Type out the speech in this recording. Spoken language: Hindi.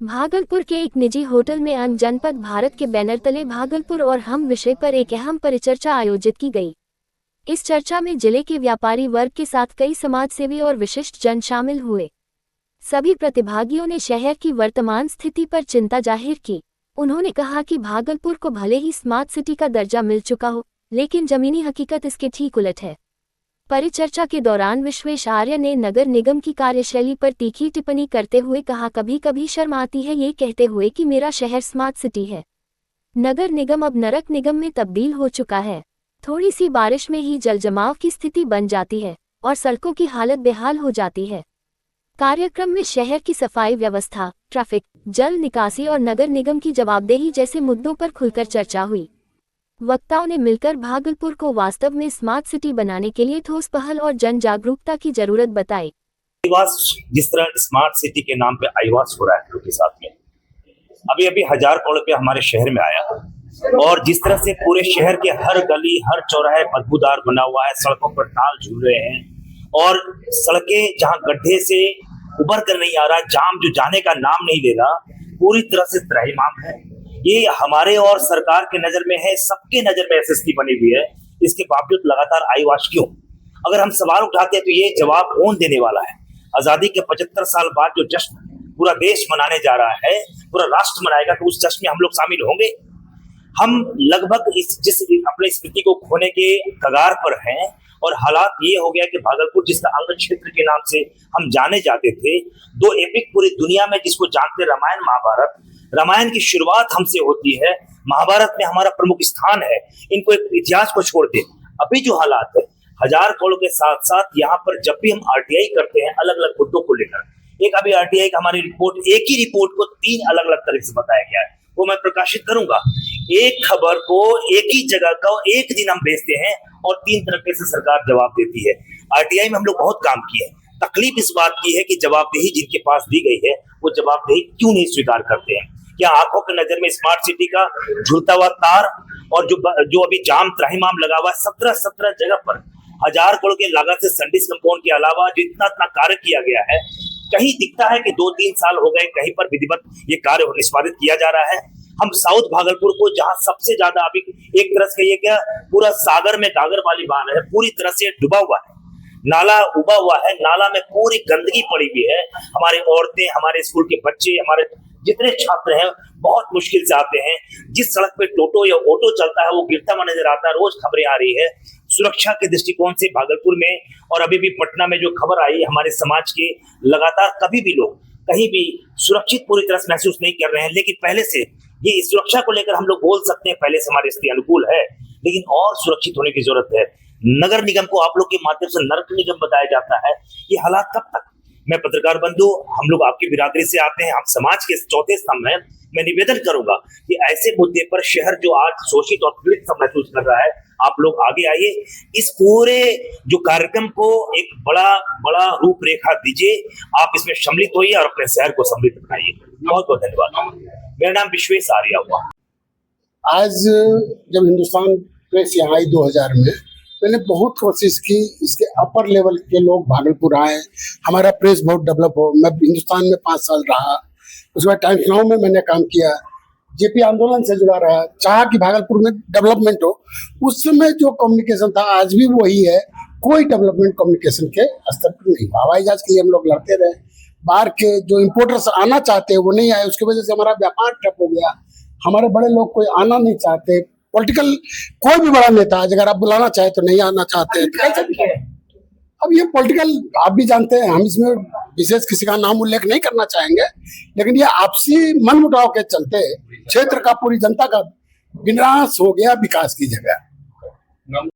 भागलपुर के एक निजी होटल में अन्न जनपद भारत के बैनर तले भागलपुर और हम विषय पर एक अहम परिचर्चा आयोजित की गई। इस चर्चा में जिले के व्यापारी वर्ग के साथ कई समाजसेवी और विशिष्ट जन शामिल हुए। सभी प्रतिभागियों ने शहर की वर्तमान स्थिति पर चिंता जाहिर की। उन्होंने कहा कि भागलपुर को भले ही स्मार्ट सिटी का दर्जा मिल चुका हो, लेकिन जमीनी हकीकत इसके ठीक उलट है। परिचर्चा के दौरान विश्वेश आर्य ने नगर निगम की कार्यशैली पर तीखी टिप्पणी करते हुए कहा, कभी कभी शर्म आती है ये कहते हुए कि मेरा शहर स्मार्ट सिटी है। नगर निगम अब नरक निगम में तब्दील हो चुका है। थोड़ी सी बारिश में ही जलजमाव की स्थिति बन जाती है और सड़कों की हालत बेहाल हो जाती है। कार्यक्रम में शहर की सफाई व्यवस्था, ट्रैफिक, जल निकासी और नगर निगम की जवाबदेही जैसे मुद्दों पर खुलकर चर्चा हुई। वक्ताओं ने मिलकर भागलपुर को वास्तव में स्मार्ट सिटी बनाने के लिए ठोस पहल और जन जागरूकता की जरूरत बताई। आईवास जिस तरह स्मार्ट सिटी के नाम पे आईवास हो रहा है लोगों के साथ में, अभी 1000 करोड़ रुपया हमारे शहर में आया और जिस तरह से पूरे शहर के हर गली हर चौराहे बदबूदार बना हुआ है, सड़कों पर ताल झूल रहे हैं और सड़कें जहां गड्ढे से उबर कर नहीं आ रहा, जाम जो जाने का नाम नहीं ले रहा, पूरी तरह से त्रहिमाम है। ये हमारे और सरकार के नजर में है, सबके नजर में एसएसटी बनी हुई है। इसके बावजूद लगातार आईवास क्यों? अगर हम सवाल उठाते हैं तो ये जवाब कौन देने वाला है? आजादी के 75 साल बाद जो जश्न पूरा देश मनाने जा रहा है, पूरा राष्ट्र मनाएगा, तो उस जश्न में हम लोग शामिल होंगे। हम लगभग अपने स्मृति को खोने के कगार पर हैं और हालात ये हो गया कि भागलपुर जिसका अंग क्षेत्र के नाम से हम जाने जाते थे, दो एपिक पूरी दुनिया में जिसको जानते, रामायण महाभारत, रामायण की शुरुआत हमसे होती है, महाभारत में हमारा प्रमुख स्थान है। इनको एक इतिहास को छोड़ दे। अभी जो हालात है, 1000 करोड़ के साथ साथ यहाँ पर जब भी हम आरटीआई करते हैं अलग अलग मुद्दों को लेकर, एक अभी आरटीआई का हमारी रिपोर्ट, एक ही रिपोर्ट को 3 अलग अलग तरीके से बताया गया है, वो मैं प्रकाशित करूंगा। एक खबर को एक ही जगह का एक दिन हम भेजते हैं और 3 तरीके से सरकार जवाब देती है। आरटीआई में हम लोग बहुत काम किए हैं। तकलीफ इस बात की है कि जवाबदेही जिनके पास दी गई है वो जवाबदेही क्यों नहीं स्वीकार करते हैं? क्या आंखों की नजर में स्मार्ट सिटी का झूलता हुआ तार और जो अभी जाम त्राहिमाम लगा हुआ है 17 जगह पर 1000 करोड़ के लागत से संडिस कंपाउंड के अलावा जो इतना कार्य किया गया है, कहीं दिखता है कि 2-3 साल हो गए, कहीं पर विधिवत ये कार्य निष्पादित किया जा रहा है। हम साउथ भागलपुर को जहां सबसे ज्यादा अभी एक तरह से ये क्या पूरा सागर में गागर वाली बात है, पूरी तरह से डूबा हुआ है, नाला उबा हुआ है, नाला में पूरी गंदगी पड़ी हुई है। हमारे औरतें, हमारे स्कूल के बच्चे, हमारे जितने छात्र हैं बहुत मुश्किल से आते हैं। जिस सड़क पे टोटो या ऑटो चलता है वो गिरता हुआ नजर आता है। रोज खबरें आ रही है सुरक्षा के दृष्टिकोण से भागलपुर में, और अभी भी पटना में जो खबर आई, हमारे समाज के लगातार कभी भी लोग कहीं भी सुरक्षित पूरी तरह से महसूस नहीं कर रहे हैं। लेकिन पहले से ये सुरक्षा को लेकर हम लोग बोल सकते हैं, पहले से हमारी स्थिति अनुकूल है, लेकिन और सुरक्षित होने की जरूरत है। नगर निगम को आप लोग के माध्यम से नरक निगम बताया जाता है, ये हालात कब तक? मैं पत्रकार बंधु, हम लोग आपकी बिरादरी से आते हैं, आप समाज के चौथे स्तंभ हैं। मैं निवेदन करूंगा कि ऐसे मुद्दे पर शहर जो आज शोषित और पीड़ित सब महसूस कर रहा है, आप लोग आगे आइए, इस पूरे जो कार्यक्रम को एक बड़ा रूपरेखा दीजिए, आप इसमें सम्मिलित होइए और अपने शहर को समृद्ध बनाइए। बहुत बहुत धन्यवाद। मेरा नाम विश्वेश आर्य हुआ। आज जब हिंदुस्तान प्रेस यहाँ आई 2000 में, मैंने बहुत कोशिश की इसके अपर लेवल के लोग भागलपुर आए, हमारा प्रेस बहुत डेवलप हो। मैं हिंदुस्तान में 5 साल रहा, उसके बाद टाइम्स नाउ में मैंने काम किया, जेपी आंदोलन से जुड़ा रहा, चाहा कि भागलपुर में डेवलपमेंट हो। उस समय जो कम्युनिकेशन था आज भी वही है, कोई डेवलपमेंट कम्युनिकेशन के स्तर पर नहीं। हवाई जहाज के लिए हम लोग लड़ते रहे, बाहर के जो इम्पोर्टर्स आना चाहते हैं वो नहीं आए, उसकी वजह से हमारा व्यापार ठप हो गया। हमारे बड़े लोग कोई आना नहीं चाहते, पॉलिटिकल कोई भी बड़ा नेता अगर आप बुलाना चाहे तो नहीं आना चाहते हैं, तो कैसे भी है? अब ये पॉलिटिकल आप भी जानते हैं, हम इसमें विशेष किसी का नाम उल्लेख नहीं करना चाहेंगे, लेकिन ये आपसी मनमुटाव के चलते क्षेत्र का, पूरी जनता का विनाश हो गया विकास की जगह।